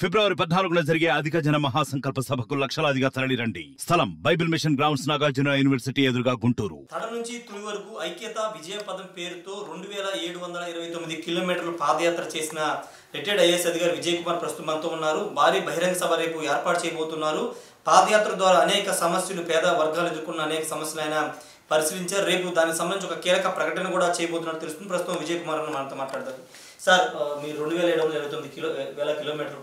ఫిబ్రవరి 14న జరిగే అధిక జన మహాసంకల్ప సభకు లక్షలాదిగా తరలిరండి. స్థలం Bible mission grounds, Nagarjuna university ఎదురుగా, గుంటూరు. తడ నుంచి తుని వరకు ఐక్యత విజయ పదం పేరుతో 2729 కిలోమీటర్ల పాదయాత్ర చేసిన రిటైర్డ్ ఐఏఎస్ అధికారి విజయ్ కుమార్ ప్రస్తుతం మనతో ఉన్నారు. భారీ బహిరంగ సభ రేపు ఏర్పాటు చేయబోతున్నారు. పాదయాత్ర ద్వారా అనేక సమస్యలు, పేద వర్గాలు ఎదుర్కొన్న అనేక సమస్యలు ఆయన పరిశీలించారు. రేపు దానికి సంబంధించి ఒక కీలక ప్రకటన కూడా చేయబోతున్నట్టు తెలుస్తుంది. ప్రస్తుతం విజయ్ కుమార్ మనతో మాట్లాడతారు. సార్, మీరు 2729 కిలోమీటర్లు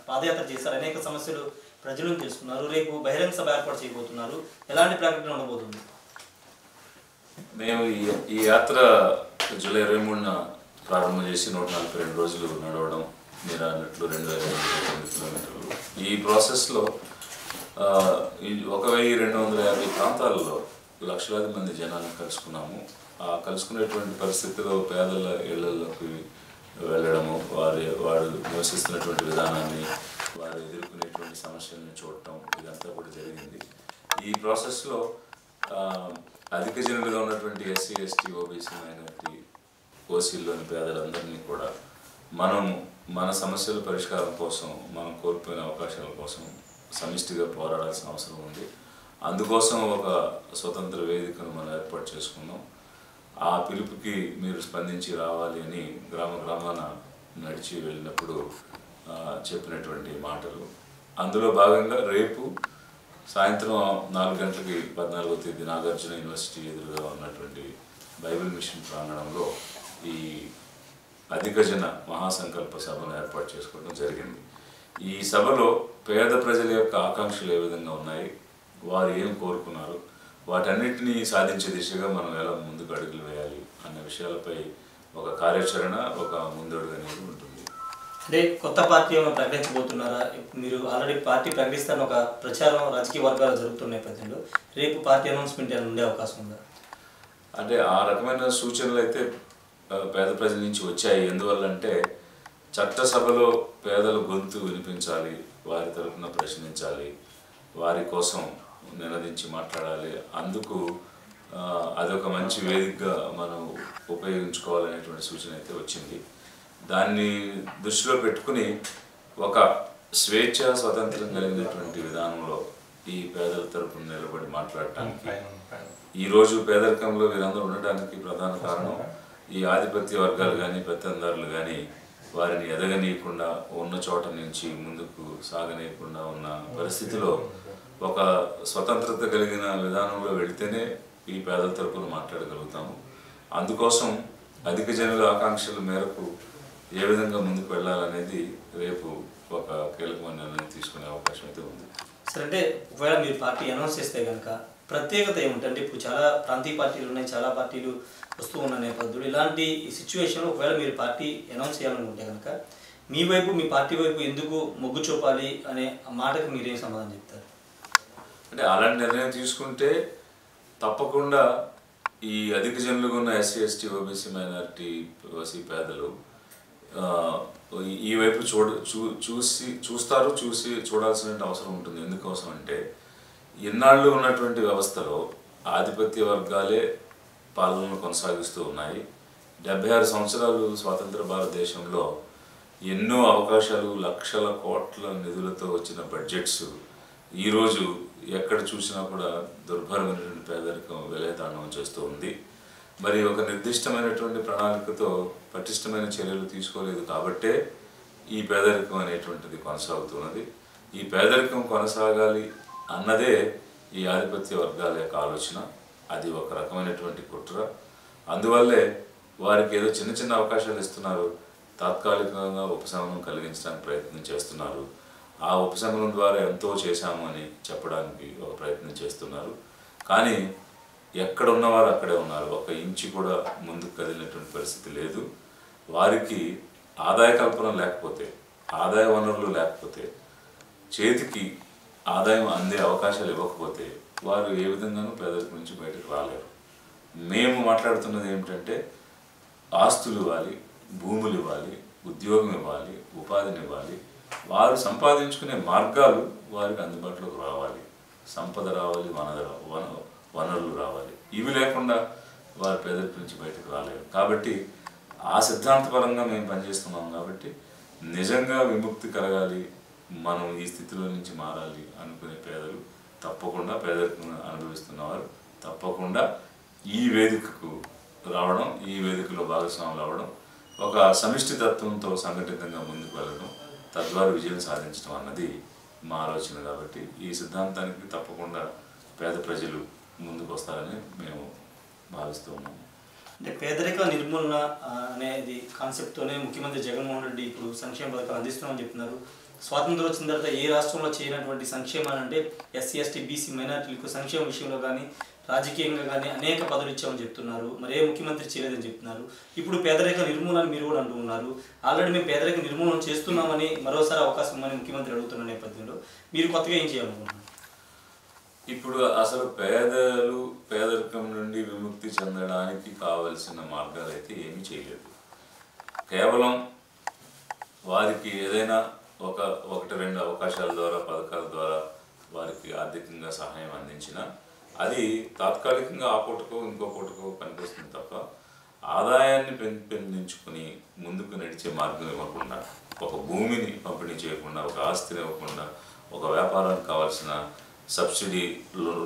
పాదయాత్ర చేశారు. అనేక సమస్యలు ప్రజలను తెలుసుకున్నారు. రేపు బహిరంగ సభ ఏర్పాటు చేయబోతున్నారు. ఎలాంటి ప్రకటన ఉండబోతుంది? మేము ఈ యాత్ర జూలై 23న ప్రారంభం చేసి 142 రోజులు నడవడం, మీరు అన్నట్లు 2029 కిలోమీటర్లు. ఈ ప్రాసెస్లో 1250 ప్రాంతాలలో లక్షలాది మంది జనాన్ని కలుసుకున్నాము. ఆ కలుసుకునేటువంటి పరిస్థితిలో పేదల ఇళ్లలోకి వెళ్ళడము, వారు నివసిస్తున్నటువంటి విధానాన్ని, వారు ఎదుర్కొనేటువంటి సమస్యలను చూడటం, ఇదంతా కూడా జరిగింది. ఈ ప్రాసెస్లో అధిక జనులుగా ఉన్నటువంటి ఎస్సీ, ఎస్టీ, ఓబీసీ, మైనారిటీ, ఓసీల్లోని పేదలందరినీ కూడా మన సమస్యల పరిష్కారం కోసం, మనం కోల్పోయిన అవకాశాల కోసం సమిష్టిగా పోరాడాల్సిన అవసరం ఉంది. అందుకోసం ఒక స్వతంత్ర వేదికను మనం ఏర్పాటు చేసుకున్నాం. ఆ పిలుపుకి మీరు స్పందించి రావాలి అని గ్రామాన నడిచి వెళ్ళినప్పుడు చెప్పినటువంటి మాటలు. అందులో భాగంగా రేపు సాయంత్రం 4 గంటలకి 14వ తేదీ నాగార్జున యూనివర్సిటీ ఎదురుగా ఉన్నటువంటి బైబిల్ మిషన్ ప్రాంగణంలో ఈ అధిక జన మహాసంకల్ప సభను ఏర్పాటు చేసుకోవడం జరిగింది. ఈ సభలో పేద ప్రజల యొక్క ఆకాంక్షలు ఏ విధంగా ఉన్నాయి, వారు ఏం కోరుకున్నారు, వాటన్నిటినీ సాధించే దిశగా మనం ఎలా ముందుకు అడుగులు వేయాలి అన్న విషయాలపై ఒక కార్యాచరణ, ఒక ముందడుగు అనేది ఉంటుంది. అంటే కొత్త పార్టీ ఏమైనా ప్రకటించబోతున్నారా? మీరు ఆల్రెడీ పార్టీ ప్రకటిస్తారని ఒక ప్రచారం రాజకీయ వర్గాలు జరుగుతున్న నేపథ్యంలో రేపు పార్టీ అనౌన్స్మెంట్ ఏమైనా ఉండే అవకాశం ఉందా? అంటే ఆ రకమైన సూచనలు అయితే పేద ప్రజల నుంచి వచ్చాయి. ఎందువల్లంటే చట్టసభలో పేదల గొంతు వినిపించాలి, వారి తరఫున ప్రశ్నించాలి, వారి కోసం నినదించి మాట్లాడాలి. అందుకు అదొక మంచి వేదికగా మనం ఉపయోగించుకోవాలనేటువంటి సూచన అయితే వచ్చింది. దాన్ని దృష్టిలో పెట్టుకుని ఒక స్వేచ్ఛ, స్వతంత్రం కలిగినటువంటి విధానంలో ఈ పేదల తరపున నిలబడి మాట్లాడటానికి, ఈరోజు పేదరికంలో వీరందరూ ఉండటానికి ప్రధాన కారణం ఈ ఆధిపత్య వర్గాలు కానీ, పెత్తందారులు కానీ వారిని ఎదగనీయకుండా, ఉన్న చోట నుంచి ముందుకు సాగనీయకుండా ఉన్న పరిస్థితిలో ఒక స్వతంత్రత కలిగిన విధానంలో వెళితేనే ఈ పేదల తరపున మాట్లాడగలుగుతాము. అందుకోసం అధిక జనుల ఆకాంక్షల మేరకు ఏ విధంగా ముందుకు వెళ్ళాలనేది రేపు ఒక కీలకమైన నిర్ణయం తీసుకునే అవకాశం అయితే ఉంది. సరే, అంటే ఒకవేళ మీరు పార్టీ అనౌన్స్ చేస్తే కనుక ప్రత్యేకత ఏమిటంటే, ఇప్పుడు చాలా ప్రాంతీయ పార్టీలు ఉన్నాయి, చాలా పార్టీలు వస్తూ ఉన్న నేపథ్యంలో ఇలాంటి సిచ్యువేషన్లో ఒకవేళ మీరు పార్టీ అనౌన్స్ చేయాలనుకుంటే కనుక మీ వైపు, మీ పార్టీ వైపు ఎందుకు మొగ్గు చూపాలి అనే మాటకు మీరేం సమాధానం చెప్తారు? అంటే అలాంటి నిర్ణయం తీసుకుంటే తప్పకుండా ఈ అధిక జనులుగా ఉన్న SC, ST, OBC, minority, OC పేదలు ఈ వైపు చూసి చూడాల్సిన అవసరం ఉంటుంది. ఎందుకోసం అంటే ఇన్నాళ్ళు ఉన్నటువంటి వ్యవస్థలో ఆధిపత్య వర్గాలే పాలనను కొనసాగిస్తూ ఉన్నాయి. 76 సంవత్సరాలు స్వాతంత్ర భారతదేశంలో ఎన్నో అవకాశాలు, లక్షల కోట్ల నిధులతో వచ్చిన బడ్జెట్స్ ఈరోజు ఎక్కడ చూసినా కూడా దుర్భరమైనటువంటి పేదరికం విలయతాండవం చేస్తూ ఉంది. మరి ఒక నిర్దిష్టమైనటువంటి ప్రణాళికతో పటిష్టమైన చర్యలు తీసుకోలేదు కాబట్టే ఈ పేదరికం అనేటువంటిది కొనసాగుతున్నది. ఈ పేదరికం కొనసాగాలి అన్నదే ఈ ఆధిపత్య వర్గాల యొక్క ఆలోచన. అది ఒక రకమైనటువంటి కుట్ర. అందువల్లే వారికి ఏదో చిన్న చిన్న అవకాశాలు ఇస్తున్నారు, తాత్కాలికంగా ఉపశమనం కలిగించడానికి ప్రయత్నం చేస్తున్నారు. ఆ ఉపశమనం ద్వారా ఎంతో చేశాము అని చెప్పడానికి ఒక ప్రయత్నం చేస్తున్నారు. కానీ ఎక్కడ ఉన్నవారు అక్కడే ఉన్నారు. ఒక ఇంచు కూడా ముందుకు కదిలినటువంటి పరిస్థితి లేదు. వారికి ఆదాయ కల్పన లేకపోతే, ఆదాయ వనరులు లేకపోతే, చేతికి ఆదాయం అందే అవకాశాలు ఇవ్వకపోతే వారు ఏ విధంగానూ పేదరికం నుంచి బయటకు రాలేరు. మేము మాట్లాడుతున్నది ఏమిటంటే ఆస్తులు ఇవ్వాలి, భూములు ఇవ్వాలి, ఉద్యోగం ఇవ్వాలి, ఉపాధిని ఇవ్వాలి. వారు సంపాదించుకునే మార్గాలు వారికి అందుబాటులోకి రావాలి. సంపద రావాలి, వనరులు రావాలి. ఇవి లేకుండా వారు పేదరికం నుంచి బయటకు రాలేరు. కాబట్టి ఆ సిద్ధాంతపరంగా మేము పనిచేస్తున్నాం. కాబట్టి నిజంగా విముక్తి కలగాలి, మనం ఈ స్థితిలో నుంచి మారాలి అనుకునే పేదలు తప్పకుండా, పేదరికం అనుభవిస్తున్నవారు తప్పకుండా ఈ వేదికకు రావడం, ఈ వేదికలో భాగస్వాములు అవ్వడం, ఒక సమిష్టి తత్వంతో సంఘటితంగా ముందుకు వెళ్ళడం, తద్వారా విజయం సాధించడం అన్నది మా ఆలోచన. కాబట్టి ఈ సిద్ధాంతానికి తప్పకుండా పేద ప్రజలు ముందుకు వస్తారని మేము భావిస్తూ ఉన్నాము. అంటే పేదరిక నిర్మూలన అనేది కాన్సెప్ట్తోనే ముఖ్యమంత్రి జగన్మోహన్ రెడ్డి ఇప్పుడు సంక్షేమ పథకాలు అందిస్తున్నామని చెప్తున్నారు. స్వాతంత్రం వచ్చిన తర్వాత ఏ రాష్ట్రంలో చేయనటువంటి సంక్షేమాలు అంటే ఎస్సీ ఎస్టీ బీసీ మైనార్టీలకు సంక్షేమ విషయంలో కానీ రాజకీయంగా కానీ అనేక పదవులు ఇచ్చామని చెప్తున్నారు. మరి ఏ ముఖ్యమంత్రి చేయలేదని చెప్తున్నారు. ఇప్పుడు పేదరిక నిర్మూలన మీరు కూడా అంటూ ఉన్నారు. ఆల్రెడీ మేము పేదరిక నిర్మూలన చేస్తున్నామని మరోసారి అవకాశం ఇవ్వమని ముఖ్యమంత్రి అడుగుతున్న నేపథ్యంలో మీరు కొత్తగా ఏం చేయాలనుకుంటున్నారు? ఇప్పుడు అసలు పేదరికం నుండి విముక్తి చెందడానికి కావలసిన మార్గాలు అయితే ఏమీ చేయలేదు. కేవలం వారికి ఏదైనా ఒకటి రెండు అవకాశాల ద్వారా, పథకాల ద్వారా వారికి ఆర్థికంగా సహాయం అందించినా అది తాత్కాలికంగా ఆ పూటకో ఇంకో పూటకో పనికొస్తుంది తప్ప ఆదాయాన్ని పెంపొందించుకుని ముందుకు నడిచే మార్గం ఇవ్వకుండా, ఒక భూమిని పంపిణీ చేయకుండా, ఒక ఆస్తిని ఇవ్వకుండా, ఒక వ్యాపారానికి కావాల్సిన సబ్సిడీ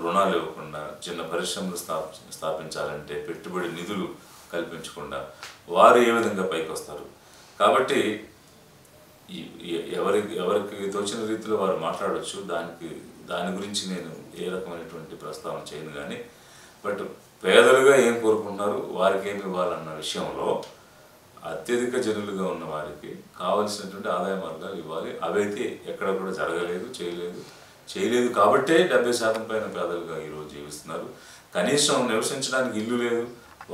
రుణాలు ఇవ్వకుండా, చిన్న పరిశ్రమలు స్థాపించాలంటే పెట్టుబడి నిధులు కల్పించకుండా వారు ఏ విధంగా పైకి వస్తారు? కాబట్టి ఎవరికి తోచిన రీతిలో వారు మాట్లాడవచ్చు. దాని గురించి నేను ఏ రకమైనటువంటి ప్రస్తావన చేయను. కానీ బట్ పేదలుగా ఏం కోరుకుంటున్నారు, వారికి ఏమి ఇవ్వాలన్న విషయంలో అత్యధిక జనులుగా ఉన్న వారికి కావలసినటువంటి ఆదాయ మార్గాలు ఇవ్వాలి. అవైతే ఎక్కడ కూడా జరగలేదు, చేయలేదు కాబట్టే 70% పైన పేదలుగా ఈరోజు జీవిస్తున్నారు. కనీసం నివసించడానికి ఇల్లు లేదు.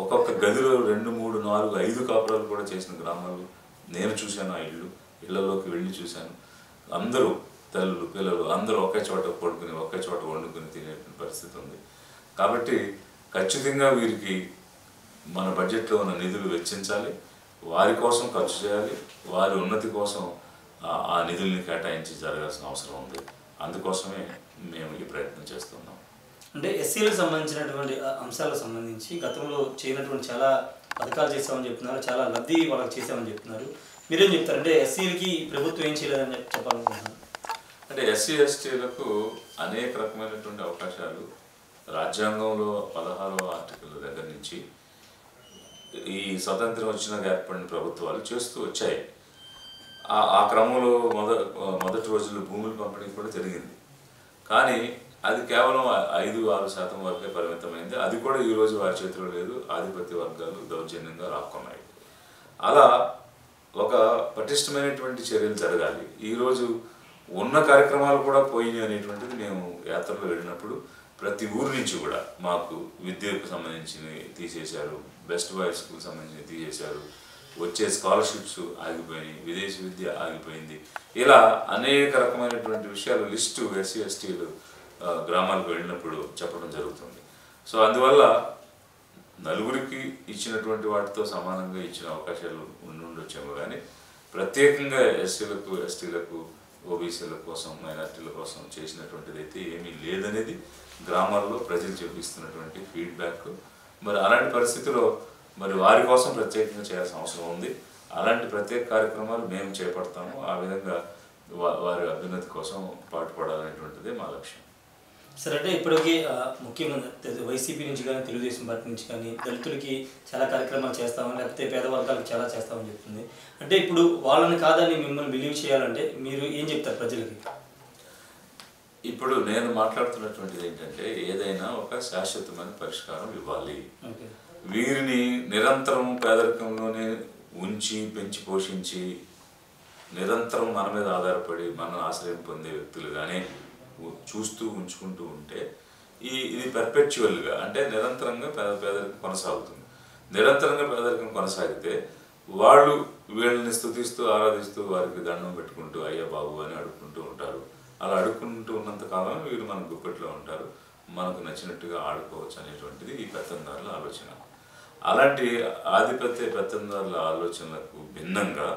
ఒక్కొక్క గదిలో 2, 3, 4, 5 కాపురాలు కూడా చేసిన గ్రామాలు నేను చూశాను. ఆ ఇళ్లలోకి వెళ్ళి చూశాను. అందరూ తల్లులు పిల్లలు అందరూ ఒకే చోట పడుకుని ఒకే చోట వండుకుని తినేటువంటి పరిస్థితి ఉంది. కాబట్టి ఖచ్చితంగా వీరికి మన బడ్జెట్లో ఉన్న నిధులు వెచ్చించాలి, వారి కోసం ఖర్చు చేయాలి, వారి ఉన్నతి కోసం ఆ నిధుల్ని కేటాయించి జరగాల్సిన అవసరం ఉంది. అందుకోసమే మేము ఈ ప్రయత్నం చేస్తున్నాం. అంటే ఎస్సీలకు సంబంధించినటువంటి అంశాలకు సంబంధించి గతంలో చేయనటువంటి చాలా పథకాలు చేస్తామని చెప్తున్నారు, చాలా లబ్ధి వాళ్ళకి చేసామని చెప్తున్నారు. మీరేం చెప్తారంటే ఎస్సీలకి ప్రభుత్వం ఏం చేయలేదని చెప్పాలనుకుంటున్నారు? అంటే ఎస్సీ ఎస్టీలకు అనేక రకమైనటువంటి అవకాశాలు రాజ్యాంగంలో 16వ ఆర్టికల్ దగ్గర నుంచి ఈ స్వతంత్రం వచ్చినాక ఏర్పడిన ప్రభుత్వాలు చేస్తూ వచ్చాయి. ఆ క్రమంలో మొదటి రోజుల్లో భూముల పంపిణీ కూడా జరిగింది. కానీ అది కేవలం 5-6% వరకే పరిమితమైంది. అది కూడా ఈరోజు వారి చేతిలో లేదు. ఆధిపత్య వర్గాలు దౌర్జన్యంగా రాక్కున్నాయి. అలా ఒక పటిష్టమైనటువంటి చర్యలు జరగాలి. ఈరోజు ఉన్న కార్యక్రమాలు కూడా పోయినాయి అనేటువంటిది మేము యాత్రలో వెళ్ళినప్పుడు ప్రతి ఊరి నుంచి కూడా మాకు విద్యకు సంబంధించినవి తీసేశారు, బెస్ట్ బాయ్ స్కూల్ సంబంధించినవి తీసేశారు, వచ్చే స్కాలర్షిప్స్ ఆగిపోయినాయి, విదేశీ విద్య ఆగిపోయింది. ఇలా అనేక రకమైనటువంటి విషయాలు లిస్టు ఎస్సీ ఎస్టీలు గ్రామాలకు వెళ్ళినప్పుడు చెప్పడం జరుగుతుంది. సో అందువల్ల నలుగురికి ఇచ్చినటువంటి వాటితో సమానంగా ఇచ్చిన అవకాశాలు ఉండొచ్చేమో కానీ ప్రత్యేకంగా ఎస్సీలకు ఎస్టీలకు ఓబీసీల కోసం మైనార్టీల కోసం చేసినటువంటిది అయితే ఏమీ లేదనేది గ్రామాల్లో ప్రజలు చూపిస్తున్నటువంటి ఫీడ్బ్యాక్. మరి అలాంటి పరిస్థితిలో మరి వారి కోసం ప్రత్యేకంగా చేయాల్సిన అవసరం ఉంది. అలాంటి ప్రత్యేక కార్యక్రమాలు మేము చేపడతాము. ఆ విధంగా వారి అభ్యున్నతి కోసం పాటుపడాలనేటువంటిదే మా లక్ష్యం. సరే, అంటే ఇప్పటికీ ముఖ్యమంత్రి వైసీపీ నుంచి కానీ తెలుగుదేశం పార్టీ నుంచి కానీ దళితులకి చాలా కార్యక్రమాలు చేస్తామని, లేకపోతే పేద వర్గాలకు చాలా చేస్తామని చెప్తుంది. అంటే ఇప్పుడు వాళ్ళని కాదని మిమ్మల్ని బిలీవ్ చేయాలంటే మీరు ఏం చెప్తారు ప్రజలకి? ఇప్పుడు నేను మాట్లాడుతున్నటువంటిది ఏంటంటే ఏదైనా ఒక శాశ్వతమైన పరిష్కారం ఇవ్వాలి. వీరిని నిరంతరం పేదరికంలోనే ఉంచి పెంచి పోషించి నిరంతరం మన మీద ఆధారపడి మన ఆశ్రయం పొందే వ్యక్తులుగానే చూస్తూ ఉంచుకుంటూ ఉంటే ఇది పెర్పెచువల్గా అంటే నిరంతరంగా పేదరికం కొనసాగుతుంది. నిరంతరంగా పేదరికం కొనసాగితే వాళ్ళు వీళ్ళని స్తుతిస్తూ ఆరాధిస్తూ వారికి దండం పెట్టుకుంటూ అయ్యా బాబు అని అడుక్కుంటూ ఉంటారు. అలా అడుక్కుంటూ ఉన్నంత కాలం వీరు మన గుప్పెట్లో ఉంటారు, మనకు నచ్చినట్టుగా ఆడుకోవచ్చు అనేటువంటిది ఈ పెత్తందారుల ఆలోచన. అలాంటి ఆధిపత్య పెత్తందారుల ఆలోచనలకు భిన్నంగా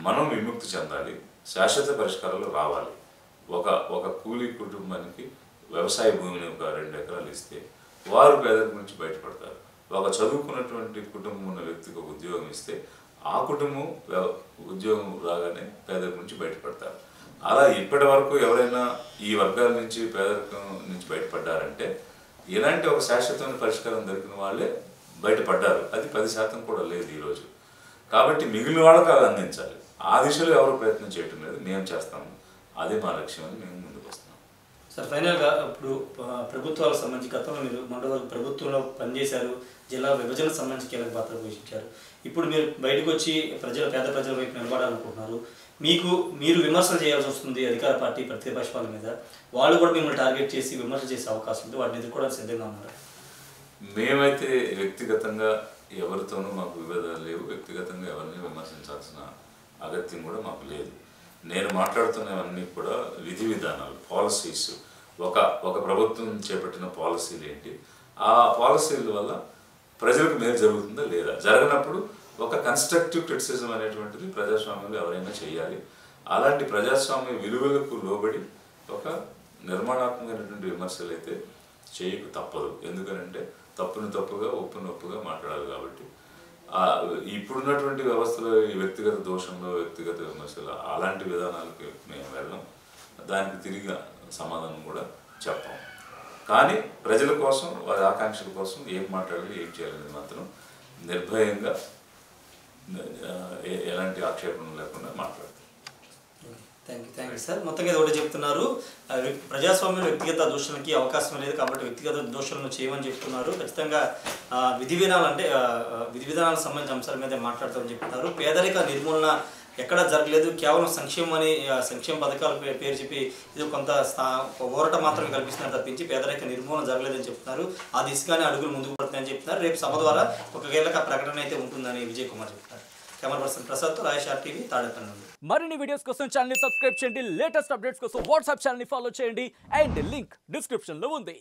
మనం విముక్తి చెందాలి, శాశ్వత పరిష్కారాలు రావాలి. ఒక కూలీ కుటుంబానికి వ్యవసాయ భూమిని ఒక 2 ఎకరాలు ఇస్తే వారు పేదరికం నుంచి బయటపడతారు. ఒక చదువుకున్నటువంటి కుటుంబం ఉన్న వ్యక్తికి ఒక ఉద్యోగం ఇస్తే ఆ కుటుంబం ఉద్యోగం రాగానే పేదరికం నుంచి బయటపడతారు. అలా ఇప్పటి వరకు ఎవరైనా ఈ వర్గాల నుంచి పేదరికం నుంచి బయటపడ్డారంటే ఇలాంటి ఒక శాశ్వతమైన పరిష్కారం దొరికిన వాళ్ళే బయటపడ్డారు. అది 10% కూడా లేదు ఈరోజు. కాబట్టి మిగిలిన వాళ్ళకి అది అందించాలి. ఆ దిశలో ఎవరు ప్రయత్నం చేయటం లేదు, మేము చేస్తాము. అదే మా లక్ష్యం అని మేము ముందుకు వస్తున్నాం. సార్ ఫైనల్గా ఇప్పుడు ప్రభుత్వాలకు సంబంధించి గతంలో మీరు మండల ప్రభుత్వంలో పనిచేశారు, జిల్లా విభజనకు సంబంధించి కీలక పాత్ర పోషించారు. ఇప్పుడు మీరు బయటకు వచ్చి పేద ప్రజల వైపు నిలబడాలనుకుంటున్నారు. మీరు విమర్శలు చేయాల్సి వస్తుంది అధికార పార్టీ ప్రతిపక్షాల మీద. వాళ్ళు కూడా మిమ్మల్ని టార్గెట్ చేసి విమర్శలు చేసే అవకాశం ఉంది. వాటిని ఎదుర్కోవడానికి సిద్ధంగా ఉన్నారు. మేమైతే వ్యక్తిగతంగా ఎవరితోనూ మాకు విభేదాలు లేవు. వ్యక్తిగతంగా ఎవరిని విమర్శించాల్సిన అగత్యం కూడా మాకు లేదు. నేను మాట్లాడుతున్నవన్నీ కూడా విధి విధానాలు, పాలసీస్, ఒక ప్రభుత్వం చేపట్టిన పాలసీలు ఏంటి, ఆ పాలసీల వల్ల ప్రజలకు మేలు జరుగుతుందా లేదా, జరగనప్పుడు ఒక కన్స్ట్రక్టివ్ క్రిటిసిజం అనేటువంటిది ప్రజాస్వామ్యంలో ఎవరైనా చేయాలి. అలాంటి ప్రజాస్వామ్య విలువలకు లోబడి ఒక నిర్మాణాత్మకమైనటువంటి విమర్శలు అయితే చేయకు తప్పదు. ఎందుకనంటే తప్పును తప్పుగా ఒప్పును ఒప్పుగా మాట్లాడాలి. కాబట్టి ఇప్పుడున్నటువంటి వ్యవస్థలో ఈ వ్యక్తిగత దోషంలో వ్యక్తిగత విమర్శలు అలాంటి విధానాలకి మేము వెళ్ళాం. దానికి తిరిగి సమాధానం కూడా చెప్పాం. కానీ ప్రజల కోసం, వారి ఆకాంక్షల కోసం ఏం మాట్లాడాలి, ఏం చేయాలనేది మాత్రం నిర్భయంగా ఎలాంటి ఆక్షేపణ లేకుండా మాట్లాడతాం. Thank you sir. మొత్తంగా ఒకటి చెప్తున్నారు, ప్రజాస్వామ్యంలో వ్యక్తిగత దూషణకి అవకాశం లేదు కాబట్టి వ్యక్తిగత దూషణలు చేయమని చెప్తున్నారు. ఖచ్చితంగా విధి విధానాలకు సంబంధించిన అంశాల మీద మాట్లాడతామని చెప్తున్నారు. పేదరిక నిర్మూలన ఎక్కడా జరగలేదు, కేవలం సంక్షేమ పథకాల పేరు చెప్పి ఇది కొంత ఊరట మాత్రమే కల్పిస్తున్నారు తప్పించి పేదరిక నిర్మూలన జరగలేదని చెప్తున్నారు. ఆ దిశగానే అడుగులు ముందుకు పడుతున్నాయని చెప్తున్నారు. రేపు సభ ద్వారా ఒక కీలక ప్రకటన అయితే ఉంటుందని విజయ్ కుమార్ చెప్తున్నారు. Camera person ప్రసాద్తో Rayesh RTV Tadepalli నుండి. మరిన్ని వీడియోస్ కోసం ఛానల్ ని సబ్స్క్రైబ్ చేయండి. లేటెస్ట్ అప్డేట్స్ కోసం వాట్సాప్ ఛానల్ ని ఫాలో చేయండి. అండ్ లింక్ డిస్క్రిప్షన్ లో ఉంది.